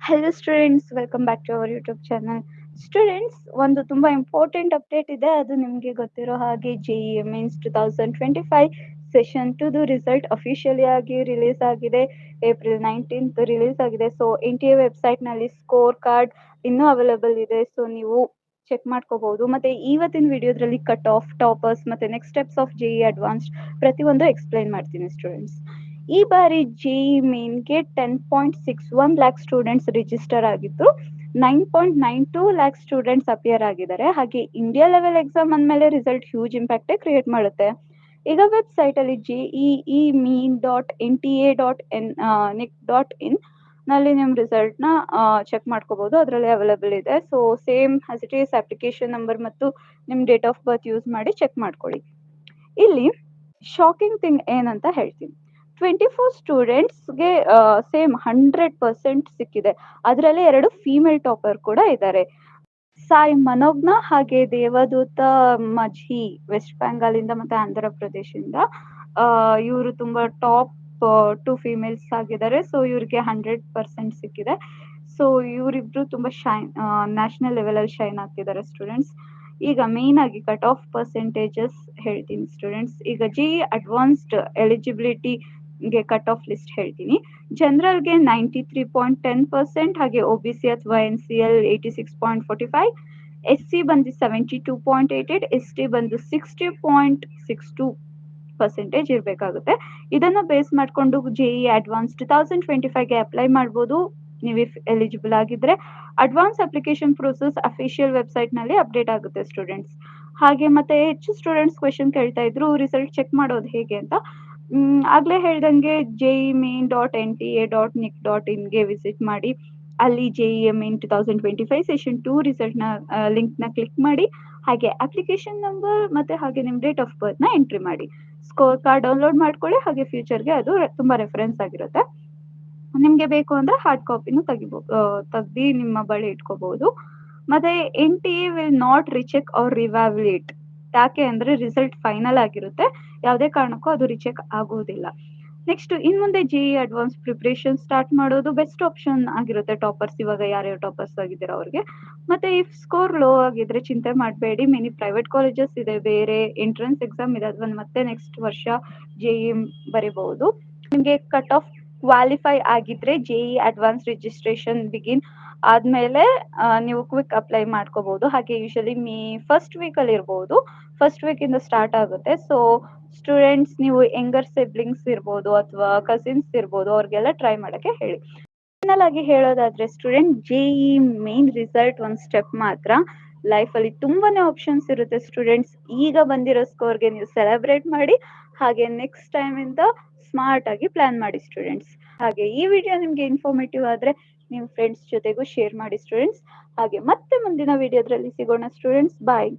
Hello students, welcome back to our YouTube channel. Students, ಒಂದು ತುಂಬ important update ಇದೆ. ಅದು ನಿಮಗೆ ಗೊತ್ತಿರೋ ಹಾಗೆ JEE means 2025 session 2 result officially ಆಗಿ ರಿಲೀಸ್ ಆಗಿದೆ. ಏಪ್ರಿಲ್ 19th ರಿಲೀಸ್ ಆಗಿದೆ. ಸೊ NTA ವೆಬ್ಸೈಟ್ನಲ್ಲಿ ಸ್ಕೋರ್ ಕಾರ್ಡ್ ಇನ್ನೂ ಅವೈಲೇಬಲ್ ಇದೆ. ಸೊ ನೀವು ಚೆಕ್ ಮಾಡ್ಕೋಬಹುದು. ಮತ್ತೆ ಇವತ್ತಿನ ವಿಡಿಯೋದ್ರಲ್ಲಿ ಕಟ್ ಆಫ್, ಟಾಪರ್ಸ್ ಮತ್ತೆ next steps of JEE advanced ಪ್ರತಿಯೊಂದು ಎಕ್ಸ್ಪ್ಲೈನ್ ಮಾಡ್ತೀನಿ ಸ್ಟೂಡೆಂಟ್ಸ್. ಈ ಬಾರಿ JEE ಮೇನ್ಗೆ 10.61 ಲ್ಯಾಕ್ ಸ್ಟೂಡೆಂಟ್ಸ್ ರಿಜಿಸ್ಟರ್ ಆಗಿದ್ದು, 9.92 ಲ್ಯಾಕ್ ಸ್ಟೂಡೆಂಟ್ಸ್ ಅಪಿಯರ್ ಆಗಿದ್ದಾರೆ. ಹಾಗೆ ಇಂಡಿಯಾ ಲೆವೆಲ್ ಎಕ್ಸಾಮ್ ಅಂದಮೇಲೆ ರಿಸಲ್ಟ್ ಹ್ಯೂಜ್ ಇಂಪ್ಯಾಕ್ಟ್ ಕ್ರಿಯೇಟ್ ಮಾಡುತ್ತೆ. ಈಗ ವೆಬ್ಸೈಟ್ ಅಲ್ಲಿ JEE.NTA.nic.in ನಲ್ಲಿ ನಿಮ್ಮ ರಿಸಲ್ಟ್ ನ ಚೆಕ್ ಮಾಡ್ಕೋಬಹುದು. ಅದರಲ್ಲಿ ಅವೈಲೇಬಲ್ ಇದೆ. So same as it is application number ಮತ್ತು ನಿಮ್ಮ ಡೇಟ್ ಆಫ್ ಬರ್ತ್ ಯೂಸ್ ಮಾಡಿ ಚೆಕ್ ಮಾಡ್ಕೊಳ್ಳಿ. ಇಲ್ಲಿ ಶಾಕಿಂಗ್ ಥಿಂಗ್ ಏನಂತ ಹೇಳ್ತೀನಿ. 24 ಸ್ಟೂಡೆಂಟ್ಸ್ಗೆ ಸೇಮ್ 100% ಸಿಕ್ಕಿದೆ. ಅದರಲ್ಲಿ 2 ಫೀಮೇಲ್ ಟಾಪರ್ ಕೂಡ ಇದ್ದಾರೆ. ಸಾಯಿ ಮನೋಜ್ಞ ಹಾಗೆ ದೇವದೂತ ಮಜ್ಹಿ ವೆಸ್ಟ್ ಬೆಂಗಾಲಿಂದ ಮತ್ತೆ ಆಂಧ್ರ ಪ್ರದೇಶದಿಂದ. ಇವರು ತುಂಬಾ ಟಾಪ್ 2 ಫೀಮೇಲ್ಸ್ ಆಗಿದ್ದಾರೆ. ಸೊ ಇವ್ರಿಗೆ 100% ಸಿಕ್ಕಿದೆ. ಸೊ ಇವರಿಬ್ರು ತುಂಬಾ ನ್ಯಾಷನಲ್ ಲೆವೆಲ್ ಅಲ್ಲಿ ಶೈನ್ ಆಗ್ತಿದ್ದಾರೆ ಸ್ಟೂಡೆಂಟ್ಸ್. ಈಗ ಮೇನ್ ಆಗಿ ಕಟ್ ಆಫ್ ಪರ್ಸೆಂಟೇಜಸ್ ಹೇಳ್ತೀನಿ ಸ್ಟೂಡೆಂಟ್ಸ್. ಈಗ JEE ಅಡ್ವಾನ್ಸ್ಡ್ ಎಲಿಜಿಬಿಲಿಟಿ ಗೆ ಕಟ್ ಆಫ್ ಲಿಸ್ಟ್ ಹೇಳ್ತೀನಿ. ಜನರಲ್ಗೆ 93.10%, ಹಾಗೆ OBC ಅಥವಾ NCL 86.45, SC ಬಂದು 72.88, ST ಬಂದು 60.62% ಇರಬೇಕಾಗುತ್ತೆ. ಇದನ್ನ ಬೇಸ್ ಮಾಡ್ಕೊಂಡು JEE ಅಡ್ವಾನ್ಸ್ 2025ಗೆ ಅಪ್ಲೈ ಮಾಡ್ಬೋದು ನೀವು ಎಲಿಜಿಬಲ್ ಆಗಿದ್ರೆ. Advance application process official website ನಲ್ಲಿ ಅಪ್ಡೇಟ್ ಆಗುತ್ತೆ ಸ್ಟೂಡೆಂಟ್ಸ್. ಹಾಗೆ ಮತ್ತೆ ಹೆಚ್ಚು ಸ್ಟೂಡೆಂಟ್ಸ್ ಕ್ವೆಶನ್ ಕೇಳ್ತಾ ಇದ್ರು ರಿಸಲ್ಟ್ ಚೆಕ್ ಮಾಡೋದು ಹೇಗೆ ಅಂತ. ಆಗ್ಲೇ ಹೇಳ್ದಂಗೆ JEE.main.NTA.nic.in ಗೆ ವಿಸಿಟ್ ಮಾಡಿ. ಅಲ್ಲಿ JEE main 2025 ಸೆಷನ್ 2 ರಿಸಲ್ಟ್ ನ ಲಿಂಕ್ ನ ಕ್ಲಿಕ್ ಮಾಡಿ. ಹಾಗೆ ಅಪ್ಲಿಕೇಶನ್ ನಂಬರ್ ಮತ್ತೆ ಹಾಗೆ ನಿಮ್ ಡೇಟ್ ಆಫ್ ಬರ್ತ್ ನ ಎಂಟ್ರಿ ಮಾಡಿ. ಸ್ಕೋರ್ ಕಾರ್ಡ್ ಡೌನ್ಲೋಡ್ ಮಾಡ್ಕೊಳ್ಳಿ. ಹಾಗೆ ಫ್ಯೂಚರ್ಗೆ ಅದು ತುಂಬಾ ರೆಫರೆನ್ಸ್ ಆಗಿರುತ್ತೆ. ನಿಮ್ಗೆ ಬೇಕು ಅಂದ್ರೆ ಹಾರ್ಡ್ ಕಾಪಿನೂ ತೆಗ್ದು ನಿಮ್ಮ ಬಳಿ ಇಟ್ಕೋಬಹುದು. ಮತ್ತೆ NTA ವಿಲ್ ನಾಟ್ ರಿಚೆಕ್ ಆರ್ ರಿವ್ಯಾಲ್ಯೂಯೇಟ್. ಯಾಕೆ ಅಂದ್ರೆ ರಿಸಲ್ಟ್ ಫೈನಲ್ ಆಗಿರುತ್ತೆ. ಯಾವುದೇ ಕಾರಣಕ್ಕೂ ಅದು ರಿಚೆಕ್ ಆಗೋದಿಲ್ಲ. ನೆಕ್ಸ್ಟ್ ಇನ್ ಮುಂದೆ JEE ಅಡ್ವಾನ್ಸ್ ಪ್ರಿಪರೇಷನ್ ಸ್ಟಾರ್ಟ್ ಮಾಡೋದು ಬೆಸ್ಟ್ ಆಪ್ಷನ್ ಆಗಿರುತ್ತೆ ಟಾಪರ್ಸ್. ಇವಾಗ ಯಾರ್ಯಾರು ಟಾಪರ್ಸ್ ಆಗಿದ್ದಾರೆ ಅವ್ರಿಗೆ. ಮತ್ತೆ ಇಫ್ ಸ್ಕೋರ್ ಲೋ ಆಗಿದ್ರೆ ಚಿಂತೆ ಮಾಡಬೇಡಿ. ಮೆನಿ ಪ್ರೈವೇಟ್ ಕಾಲೇಜಸ್ ಇದೆ, ಬೇರೆ ಎಂಟ್ರೆನ್ಸ್ ಎಕ್ಸಾಮ್ ಇದೆ, ಅದನ್ನ ಮತ್ತೆ ನೆಕ್ಸ್ಟ್ ವರ್ಷ JEE ಬರೀಬಹುದು. ನಿಮಗೆ ಕಟ್ ಆಫ್ ಕ್ವಾಲಿಫೈ ಆಗಿದ್ರೆ JEE ಅಡ್ವಾನ್ಸ್ ರಿಜಿಸ್ಟ್ರೇಷನ್ ಬಿಗಿನ್ ಆದ್ಮೇಲೆ ನೀವು ಕ್ವಿಕ್ ಅಪ್ಲೈ ಮಾಡ್ಕೋಬಹುದು. ಹಾಗೆ ಯೂಶಲಿ ಫಸ್ಟ್ ವೀಕ್ ಅಲ್ಲಿ ಇರಬಹುದು. ಫಸ್ಟ್ ವೀಕ್ ಇಂದ ಸ್ಟಾರ್ಟ್ ಆಗುತ್ತೆ. ಸೊ ಸ್ಟೂಡೆಂಟ್ಸ್, ನೀವು ಯಂಗರ್ ಸಿಬ್ಲಿಂಗ್ಸ್ ಇರ್ಬೋದು ಅಥವಾ ಕಸಿನ್ಸ್ ಇರ್ಬೋದು, ಅವ್ರಿಗೆಲ್ಲ ಟ್ರೈ ಮಾಡಕ್ಕೆ ಹೇಳಿ. ಫೈನಲ್ ಆಗಿ ಹೇಳೋದಾದ್ರೆ ಸ್ಟೂಡೆಂಟ್, JEE ಮೇನ್ ರಿಸಲ್ಟ್ ಒಂದ್ ಸ್ಟೆಪ್ ಮಾತ್ರ. ಲೈಫ್ ಅಲ್ಲಿ ತುಂಬಾನೇ ಆಪ್ಷನ್ಸ್ ಇರುತ್ತೆ ಸ್ಟೂಡೆಂಟ್ಸ್. ಈಗ ಬಂದಿರೋ ಸ್ಕೋರ್ಗೆ ನೀವು ಸೆಲೆಬ್ರೇಟ್ ಮಾಡಿ. ಹಾಗೆ ನೆಕ್ಸ್ಟ್ ಟೈಮ್ ಇಂದ ಸ್ಮಾರ್ಟ್ ಆಗಿ ಪ್ಲಾನ್ ಮಾಡಿ ಸ್ಟೂಡೆಂಟ್ಸ್. ಹಾಗೆ ಈ ವಿಡಿಯೋ ನಿಮ್ಗೆ ಇನ್ಫಾರ್ಮೇಟಿವ್ ಆದ್ರೆ ನಿಮ್ಮ ಫ್ರೆಂಡ್ಸ್ ಜೊತೆಗೂ ಶೇರ್ ಮಾಡಿ ಸ್ಟೂಡೆಂಟ್ಸ್. ಹಾಗೆ ಮತ್ತೆ ಮುಂದಿನ ವಿಡಿಯೋದ್ರಲ್ಲಿ ಸಿಗೋಣ ಸ್ಟೂಡೆಂಟ್ಸ್. ಬಾಯ್.